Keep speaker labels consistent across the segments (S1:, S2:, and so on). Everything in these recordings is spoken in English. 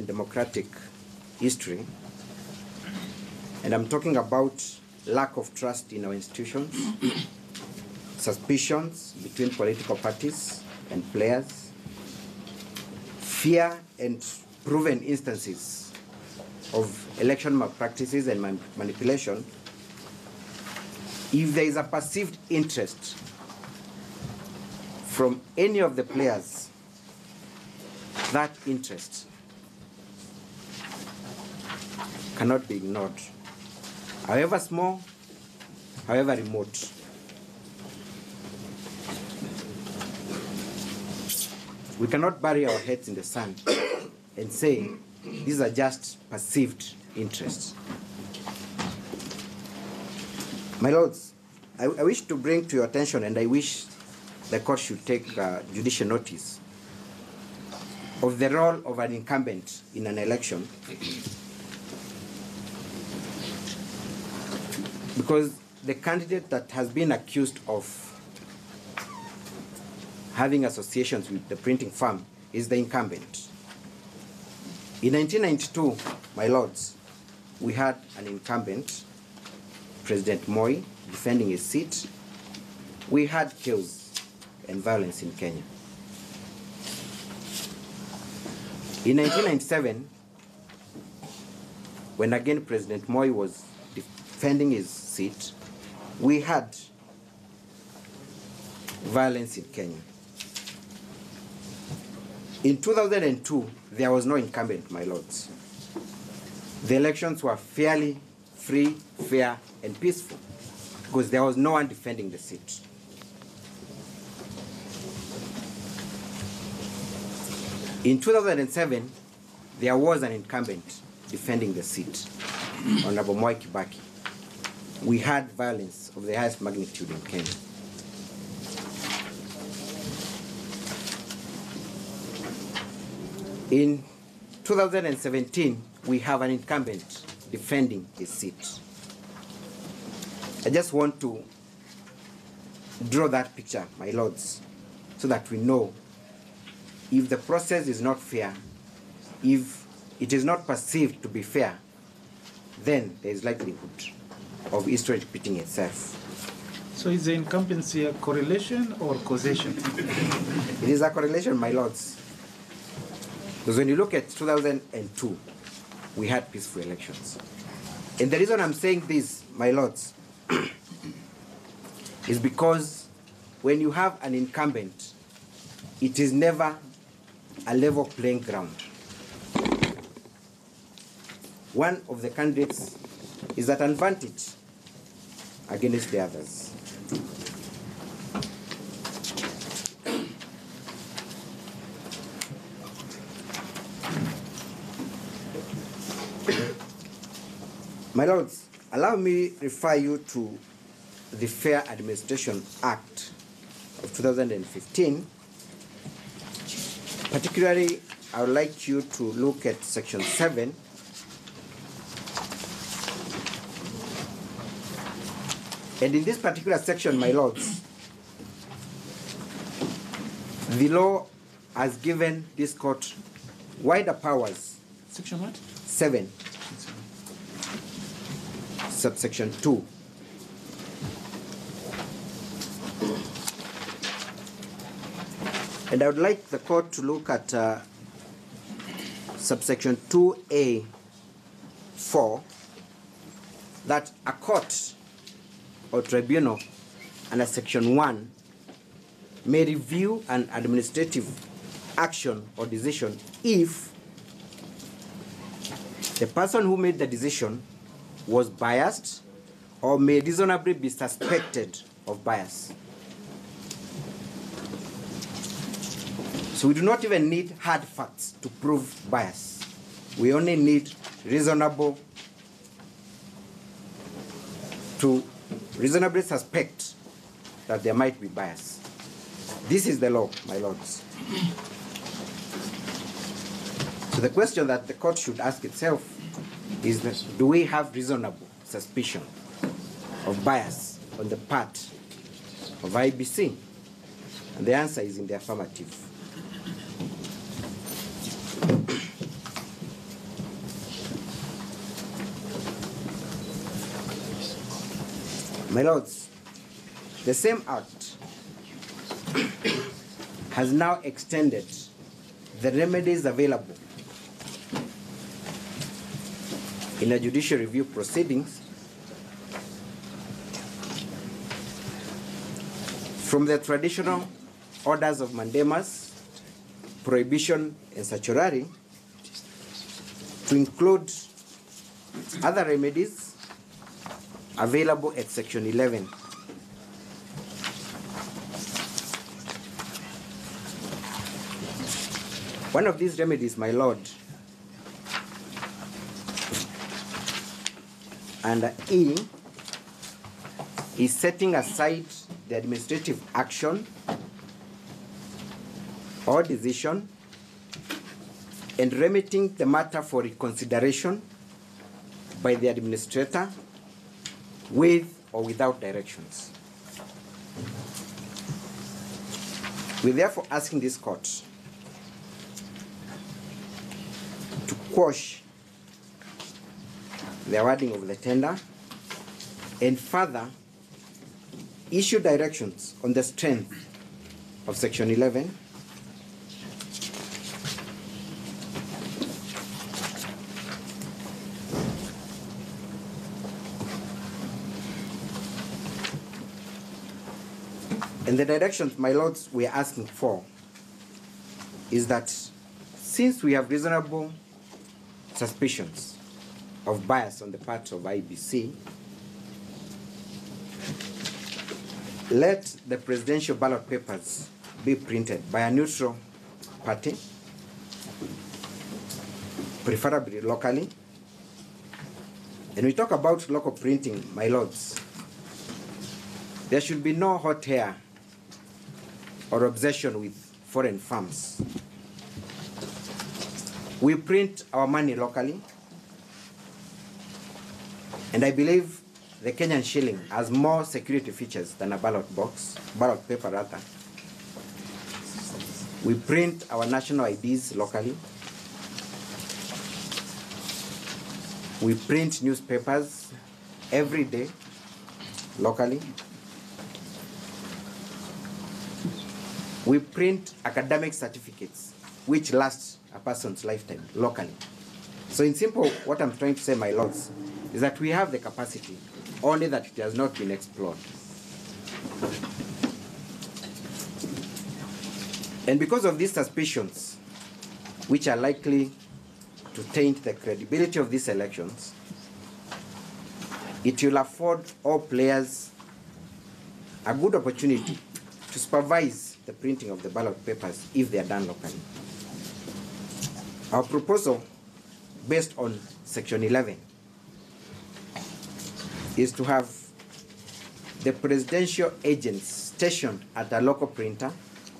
S1: and democratic history, and I'm talking about lack of trust in our institutions, suspicions between political parties and players, fear and proven instances of election malpractices and manipulation. If there is a perceived interest from any of the players, that interest cannot be ignored, however small, however remote. We cannot bury our heads in the sand and say these are just perceived interests. My lords, I wish to bring to your attention, and I wish the court should take judicial notice of the role of an incumbent in an election, because the candidate that has been accused of having associations with the printing firm is the incumbent. In 1992, my lords, we had an incumbent, President Moi, defending his seat. We had chaos and violence in Kenya. In 1997, when again President Moi was defending his seat, we had violence in Kenya. In 2002, there was no incumbent, my lords. The elections were fairly free, fair, and peaceful because there was no one defending the seat. In 2007, there was an incumbent defending the seat, Honorable Mwai Kibaki. We had violence of the highest magnitude in Kenya. In 2017, we have an incumbent defending his seat. I just want to draw that picture, my lords, so that we know if the process is not fair, if it is not perceived to be fair, then there is likelihood of history repeating itself.
S2: So is the incumbency a correlation or causation?
S1: It is a correlation, my lords. Because when you look at 2002, we had peaceful elections. And the reason I'm saying this, my lords, is because when you have an incumbent, it is never a level playing ground. One of the candidates is at an advantage against the others. My lords, allow me to refer you to the Fair Administration Act of 2015. Particularly, I would like you to look at Section 7. And in this particular section, my lords, the law has given this court wider powers.
S2: Section what?
S1: 7. Subsection 2. And I would like the court to look at subsection 2A(4), that a court or tribunal under section 1 may review an administrative action or decision if the person who made the decision was biased or may reasonably be suspected of bias. So we do not even need hard facts to prove bias. We only need reasonably suspect that there might be bias. This is the law, my lords. So the question that the court should ask itself is that, do we have reasonable suspicion of bias on the part of IEBC? And the answer is in the affirmative. My lords, the same act has now extended the remedies available in a judicial review proceedings from the traditional orders of mandamus, prohibition, and certiorari to include other remedies available at Section 11. One of these remedies, my lord, under E, is setting aside the administrative action or decision and remitting the matter for reconsideration by the administrator with or without directions. We're therefore asking this court to quash the awarding of the tender and further issue directions on the strength of Section 11 and the directions, my lords, we are asking for is that since we have reasonable suspicions of bias on the part of IEBC, let the presidential ballot papers be printed by a neutral party, preferably locally. And we talk about local printing, my lords. There should be no hot air or obsession with foreign firms. We print our money locally, and I believe the Kenyan shilling has more security features than a ballot paper rather. We print our national IDs locally. We print newspapers every day locally. We print academic certificates which last a person's lifetime locally. So in simple, what I'm trying to say, my lords, is that we have the capacity, only that it has not been explored. And because of these suspicions, which are likely to taint the credibility of these elections, it will afford all players a good opportunity to supervise the printing of the ballot papers if they are done locally. Our proposal, based on Section 11, is to have the presidential agents stationed at a local printer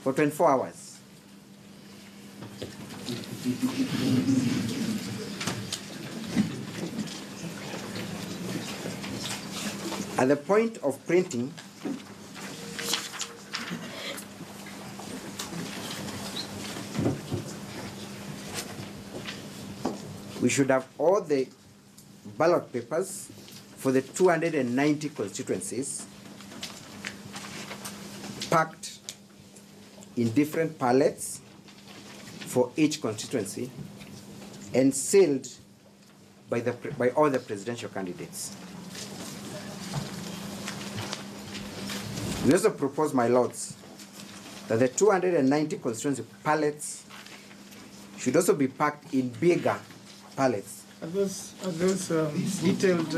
S1: for 24 hours. At the point of printing, we should have all the ballot papers for the 290 constituencies packed in different pallets for each constituency and sealed by all the presidential candidates. We also propose, my lords, that the 290 constituency pallets should also be packed in bigger pallets.
S2: Are those detailed?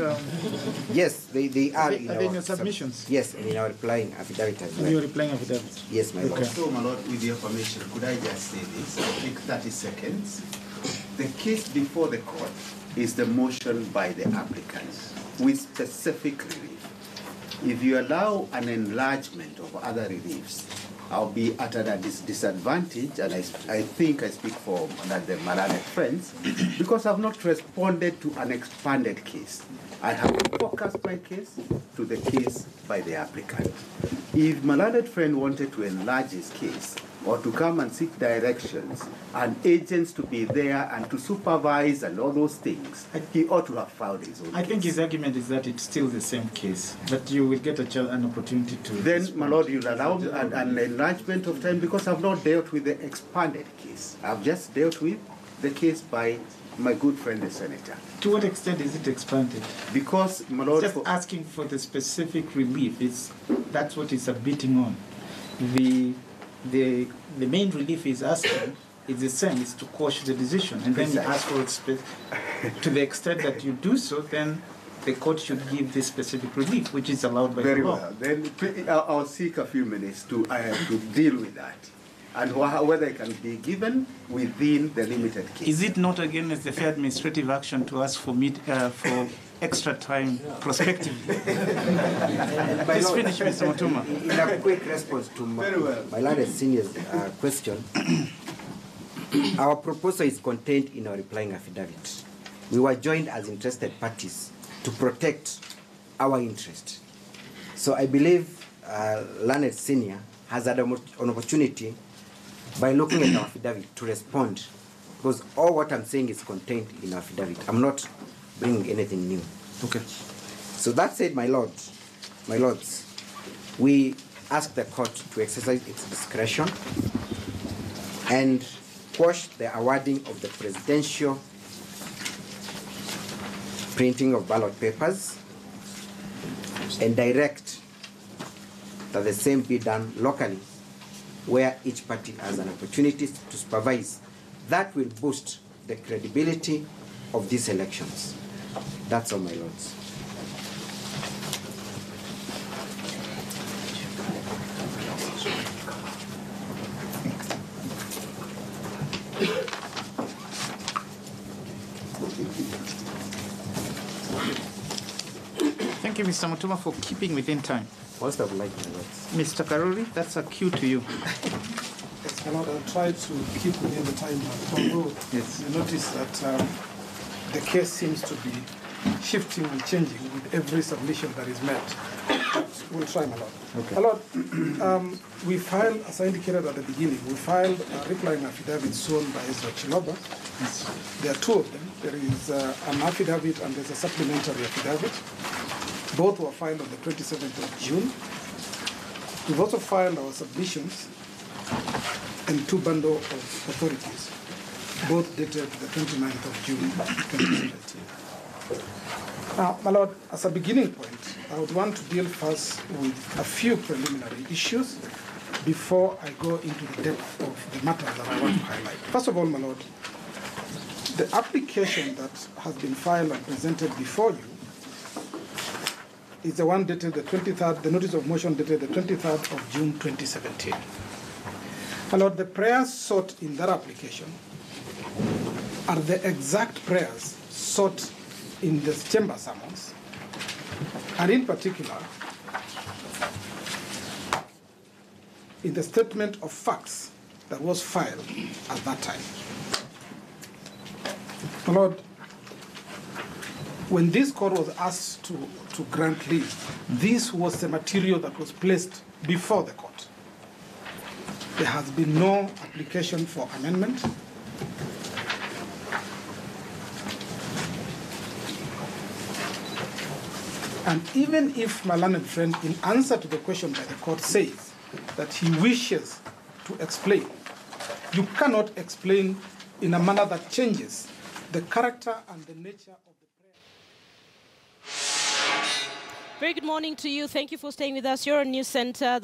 S1: Yes, they are.
S2: Are they in your submissions?
S1: Yes, and in our replying affidavit as well.
S2: In your replying affidavit?
S1: Yes, my lord.
S3: So, my lord, with your permission, could I just say this? I'll take 30 seconds. The case before the court is the motion by the applicants with specific relief. If you allow an enlargement of other reliefs, I'll be at a disadvantage, and I think I speak for the Malane friends, because I've not responded to an expanded case. I have focused my case to the case by the applicant. If Malane friend wanted to enlarge his case, or to come and seek directions and agents to be there and to supervise and all those things, he ought to have filed his own
S2: I think
S3: case.
S2: his argument is that it's still the same case, but you will get an opportunity to...
S3: Then,
S2: respond.
S3: my lord, you'll allow me an enlargement of time because I've not dealt with the expanded case. I've just dealt with the case by my good friend the senator.
S2: To what extent is it expanded?
S3: Because, my lord,
S2: Just asking for the specific relief. That's what he's submitting on. The main relief he's asking is the same, is to quash the decision. And then he asks for to the extent that you do so, then the court should give this specific relief, which is allowed by
S3: very
S2: the law.
S3: well. Then I'll seek a few minutes to deal with that. And whether it can be given within the limited case.
S2: Is it not against the fair administrative action to ask for extra time prospectively? Please finish, Mr. Mutuma.
S1: In a quick response to my lad senior's question, our proposal is contained in our replying affidavit. We were joined as interested parties to protect our interest. So I believe Learned Senior has had an opportunity by looking at our affidavit to respond, because all what I'm saying is contained in our affidavit. I'm not bringing anything new.
S2: Okay.
S1: So that said, my lords, we ask the court to exercise its discretion and quash the awarding of the presidential printing of ballot papers and direct that the same be done locally, where each party has an opportunity to supervise. That will boost the credibility of these elections. That's all, my lords.
S2: Thank you, Mr. Mutuma, for keeping within time.
S1: Most of like my lords.
S2: Mr. Karuri, that's a cue to you.
S4: Yes, my lord, I'll try to keep within the time. Although
S2: Yes.
S4: you notice that the case seems to be shifting and changing with every submission that is made. But we'll try, my lord.
S1: Okay.
S4: My lord, we filed, as I indicated at the beginning, we filed a replying affidavit shown by Ezra Chiloba.
S2: Yes.
S4: There are two of them. There is an affidavit and there's a supplementary affidavit. Both were filed on the 27th of June. We've also filed our submissions and two bundle of authorities, both dated the 29th of June 2017. Now, my lord, as a beginning point, I would want to deal first with a few preliminary issues before I go into the depth of the matter that I want to highlight. First of all, my lord, the application that has been filed and presented before you is the one dated the 23rd, the notice of motion dated the 23rd of June 2017. My lord, the prayers sought in that application are the exact prayers sought in the chamber summons, and in particular, in the statement of facts that was filed at that time. My lord, when this court was asked to grant leave, this was the material that was placed before the court. There has been no application for amendment. And even if my learned friend, in answer to the question by the court, says that he wishes to explain, you cannot explain in a manner that changes the character and the nature of the prayer.
S5: Very good morning to you. Thank you for staying with us. You're on News Center.